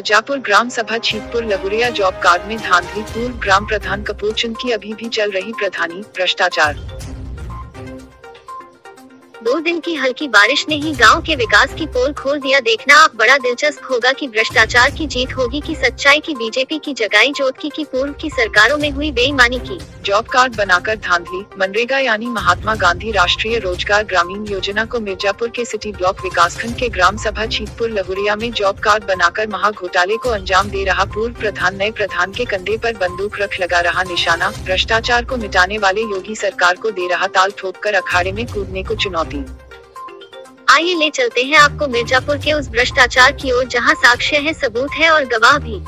मिर्जापुर ग्राम सभा छीतपुर लहुरिया job card में धांधली। पूर्व ग्राम प्रधान कपूरचंद की अभी भी चल रही प्रधानी भ्रष्टाचार। 2 दिन की हल्की बारिश ने ही गांव के विकास की पोल खोल दिया। देखना आप बड़ा दिलचस्प होगा कि भ्रष्टाचार की जीत होगी कि सच्चाई की। बीजेपी की जगाई जोत की पूर्व की सरकारों में हुई बेईमानी की। जॉब कार्ड बनाकर धांधली। मनरेगा यानी महात्मा गांधी राष्ट्रीय रोजगार ग्रामीण योजना को मिर्जापुर के सिटी ब्लॉक विकासखंड के ग्राम सभा छीतपुर लहुरिया में जॉब कार्ड बनाकर महा घोटाले को अंजाम दे रहा पूर्व प्रधान नए प्रधान के कंधे पर बंदूक रख लगा रहा निशाना। भ्रष्टाचार को मिटाने वाले योगी सरकार को दे रहा ताल ठोककर अखाड़े में कूदने को चुनौती। आइए ले चलते हैं आपको मिर्जापुर के उस भ्रष्टाचार की ओर जहां साक्ष्य है, सबूत है और गवाह भी।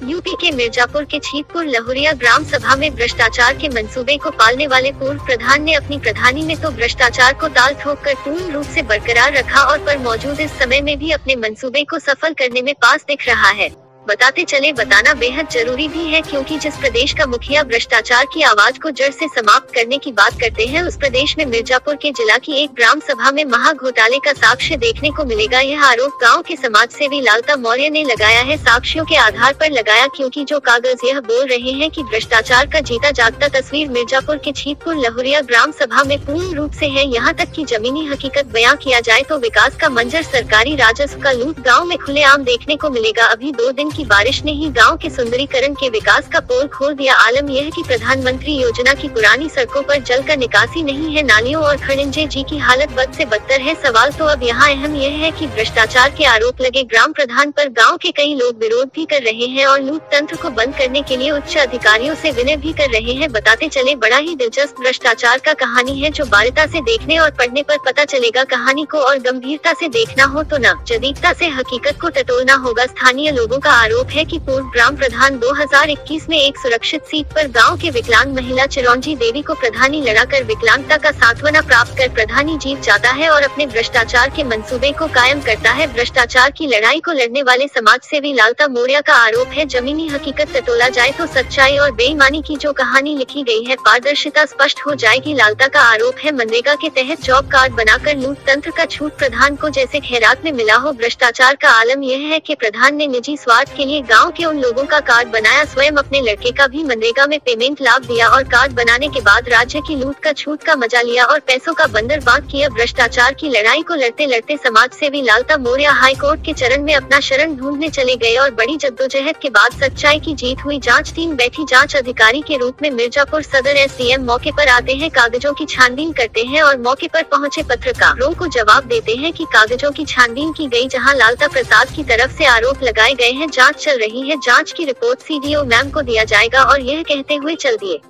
यूपी के मिर्जापुर के छीतपुर लहुरिया ग्राम सभा में भ्रष्टाचार के मंसूबे को पालने वाले पूर्व प्रधान ने अपनी प्रधानी में तो भ्रष्टाचार को ताल ठोककर पूर्ण रूप से बरकरार रखा और पर मौजूद इस समय में भी अपने मंसूबे को सफल करने में पास दिख रहा है। बताते चले, बताना बेहद जरूरी भी है, क्योंकि जिस प्रदेश का मुखिया भ्रष्टाचार की आवाज को जड़ से समाप्त करने की बात करते हैं, उस प्रदेश में मिर्जापुर के जिला की एक ग्राम सभा में महा घोटाले का साक्ष्य देखने को मिलेगा। यह आरोप गांव के समाज सेवी लालता मौर्य ने लगाया है। साक्ष्यों के आधार पर लगाया, क्योंकि जो कागज यह बोल रहे हैं कि भ्रष्टाचार का जीता जागता तस्वीर मिर्जापुर के छीतपुर लहुरिया ग्राम सभा में पूर्ण रूप से है। यहाँ तक की जमीनी हकीकत बयां किया जाए तो विकास का मंजर, सरकारी राजस्व का लूट गाँव में खुलेआम देखने को मिलेगा। अभी 2 दिन की बारिश ने ही गांव के सुंदरीकरण के विकास का पोल खोल दिया। आलम यह कि प्रधानमंत्री योजना की पुरानी सड़कों पर जल का निकासी नहीं है, नालियों और खड़ंजे जी की हालत बद से बदतर है। सवाल तो अब यहाँ अहम यह है कि भ्रष्टाचार के आरोप लगे ग्राम प्रधान पर गांव के कई लोग विरोध भी कर रहे हैं और लूट तंत्र को बंद करने के लिए उच्च अधिकारियों से विनय भी कर रहे हैं। बताते चले, बड़ा ही दिलचस्प भ्रष्टाचार का कहानी है, जो बारीता से देखने और पढ़ने पर पता चलेगा। कहानी को और गंभीरता से देखना हो तो न जदीकता से हकीकत को टटोलना होगा। स्थानीय लोगों का आरोप है कि पूर्व ग्राम प्रधान 2021 में एक सुरक्षित सीट पर गांव के विकलांग महिला चिरौंजी देवी को प्रधानी लड़ाकर विकलांगता का सांत्वना प्राप्त कर प्रधानी जीत जाता है और अपने भ्रष्टाचार के मंसूबे को कायम करता है। भ्रष्टाचार की लड़ाई को लड़ने वाले समाज सेवी लालता मौर्य का आरोप है, जमीनी हकीकत टटोला जाए तो सच्चाई और बेईमानी की जो कहानी लिखी गई है, पारदर्शिता स्पष्ट हो जाएगी। लालता का आरोप है, मनरेगा के तहत जॉब कार्ड बनाकर लूट तंत्र का छूट प्रधान को जैसे खैरात में मिला हो। भ्रष्टाचार का आलम यह है कि प्रधान ने निजी स्वार्थ के लिए गांव के उन लोगों का कार्ड बनाया, स्वयं अपने लड़के का भी मनरेगा में पेमेंट लाभ दिया और कार्ड बनाने के बाद राज्य की लूट का छूट का मजा लिया और पैसों का बंदर बांट किया। भ्रष्टाचार की लड़ाई को लड़ते लड़ते समाज सेवी लालता मौर्य हाई कोर्ट के चरण में अपना शरण ढूंढने चले गए और बड़ी जद्दोजहद के बाद सच्चाई की जीत हुई। जांच टीम बैठी, जांच अधिकारी के रूप में मिर्जापुर सदर एसडीएम मौके पर आते हैं, कागजों की छानबीन करते हैं और मौके पर पहुंचे पत्रकारों को जवाब देते हैं कि कागजों की छानबीन की गई, जहां लालता प्रसाद की तरफ से आरोप लगाए गए हैं। जांच चल रही है, जांच की रिपोर्ट सीडीओ मैम को दिया जाएगा। और यह कहते हुए चल दिए।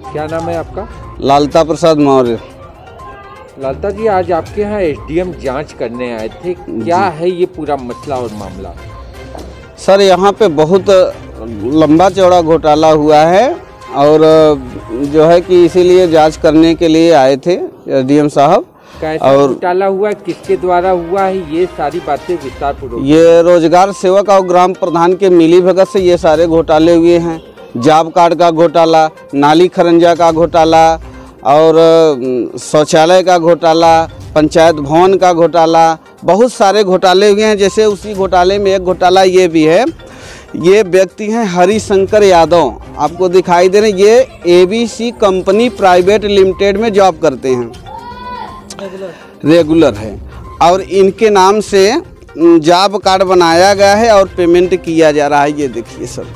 क्या नाम है आपका? लालता प्रसाद मौर्य। लालता जी, आज आपके यहाँ एसडीएम जांच करने आए थे, क्या है ये पूरा मसला और मामला? सर, यहाँ पे बहुत लंबा चौड़ा घोटाला हुआ है और जो है कि इसीलिए जांच करने के लिए आए थे एसडीएम साहब। और घोटाला हुआ, किसके द्वारा हुआ है, ये सारी बातें विस्तार पूर्वक। ये रोजगार सेवक और ग्राम प्रधान के मिली भगत से ये सारे घोटाले हुए हैं। जॉब कार्ड का घोटाला, नाली खरंजा का घोटाला और शौचालय का घोटाला, पंचायत भवन का घोटाला, बहुत सारे घोटाले हुए हैं। जैसे उसी घोटाले में एक घोटाला ये भी है, ये व्यक्ति हैं हरिशंकर यादव, आपको दिखाई दे रहे हैं। ये एबीसी कंपनी प्राइवेट लिमिटेड में जॉब करते हैं, रेगुलर है और इनके नाम से जॉब कार्ड बनाया गया है और पेमेंट किया जा रहा है। ये देखिए सर,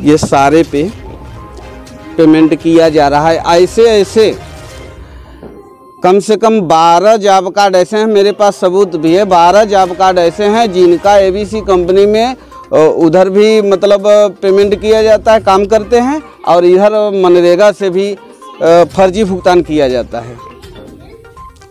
ये सारे पे पेमेंट किया जा रहा है। ऐसे कम से कम 12 जॉब कार्ड ऐसे हैं, मेरे पास सबूत भी है। 12 जॉब कार्ड ऐसे हैं जिनका एबीसी कंपनी में उधर भी मतलब पेमेंट किया जाता है, काम करते हैं, और इधर मनरेगा से भी फर्जी भुगतान किया जाता है,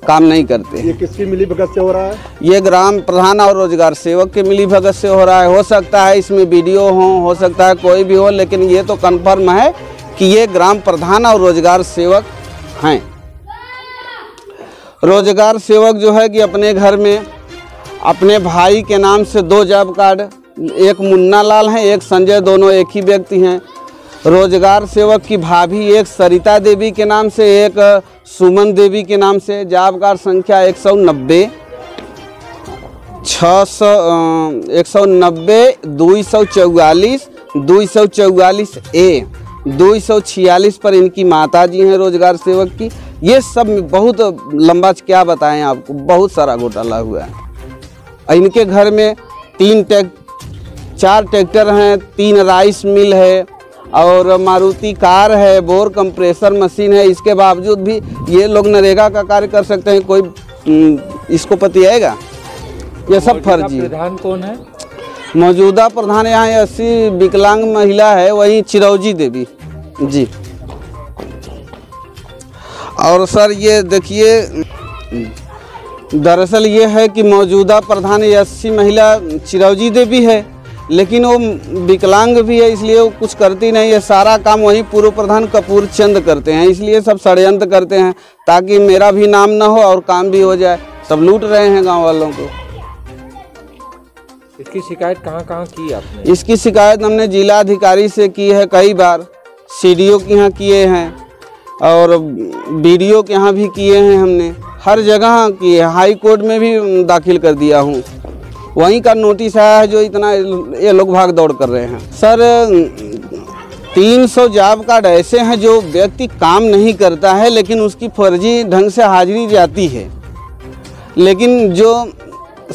काम नहीं करते। ये किसकी मिलीभगत से हो रहा है? ये ग्राम प्रधान और रोजगार सेवक के मिलीभगत से हो रहा है। हो सकता है इसमें वीडियो हो सकता है कोई भी हो, लेकिन ये तो कन्फर्म है कि ये ग्राम प्रधान और रोजगार सेवक हैं। रोजगार सेवक जो है कि अपने घर में अपने भाई के नाम से 2 जॉब कार्ड, एक मुन्ना लाल हैं, एक संजय, दोनों एक ही व्यक्ति हैं। रोजगार सेवक की भाभी एक सरिता देवी के नाम से, एक सुमन देवी के नाम से, जॉब कार्ड संख्या 190। 190 244 244 ए 246 पर इनकी माता जी हैं रोजगार सेवक की। ये सब बहुत लंबा क्या बताएं आपको, बहुत सारा घोटाला हुआ है। इनके घर में 4 ट्रैक्टर हैं, 3 राइस मिल है और मारुति कार है, बोर कंप्रेसर मशीन है। इसके बावजूद भी ये लोग नरेगा का कार्य कर सकते हैं, कोई इसको पति आएगा? ये सब फर्जी। प्रधान कौन है? मौजूदा प्रधान यहाँ 80 विकलांग महिला है, वही चिरौजी देवी जी। और सर ये देखिए, दरअसल ये है कि मौजूदा प्रधान 80 महिला चिरौजी देवी है, लेकिन वो विकलांग भी है, इसलिए वो कुछ करती नहीं है। सारा काम वही पूर्व प्रधान कपूर चंद करते हैं, इसलिए सब षड्यंत्र करते हैं ताकि मेरा भी नाम ना हो और काम भी हो जाए। सब लूट रहे हैं गांव वालों को। इसकी शिकायत कहाँ की आपने? इसकी शिकायत हमने जिला अधिकारी से की है कई बार, सीडीओ के यहाँ किए हैं और बीडीओ के यहाँ भी किए हैं, हमने हर जगह किए। हाई कोर्ट में भी दाखिल कर दिया हूँ, वहीं का नोटिस आया है जो इतना ये लोग भाग दौड़ कर रहे हैं। सर 300 जॉब कार्ड ऐसे हैं जो व्यक्ति काम नहीं करता है लेकिन उसकी फर्जी ढंग से हाजिरी जाती है, लेकिन जो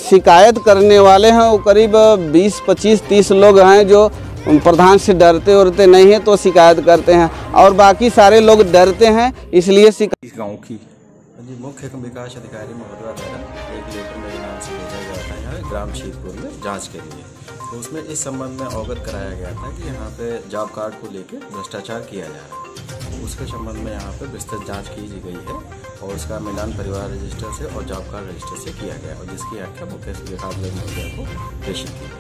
शिकायत करने वाले हैं वो करीब 20, 25, 30 लोग हैं जो प्रधान से डरते उड़ते नहीं हैं तो शिकायत करते हैं, और बाकी सारे लोग डरते हैं इसलिए शिकायत। गाँव की जी मुख्य विकास अधिकारी महोदय द्वारा एक लेटर मेरे नाम से भेजा गया था यहाँ ग्राम शीतपुर में जांच के लिए। तो उसमें इस संबंध में अवगत कराया गया था कि यहाँ पे जॉब कार्ड को लेकर भ्रष्टाचार किया जा रहा है। उसके संबंध में यहाँ पे विस्तृत जांच की गई है और उसका मिलान परिवार रजिस्टर से और जॉब कार्ड रजिस्टर से किया गया और जिसकी व्याख्या मुख्य विकास अधिकारी महोदय को प्रेषित की गई।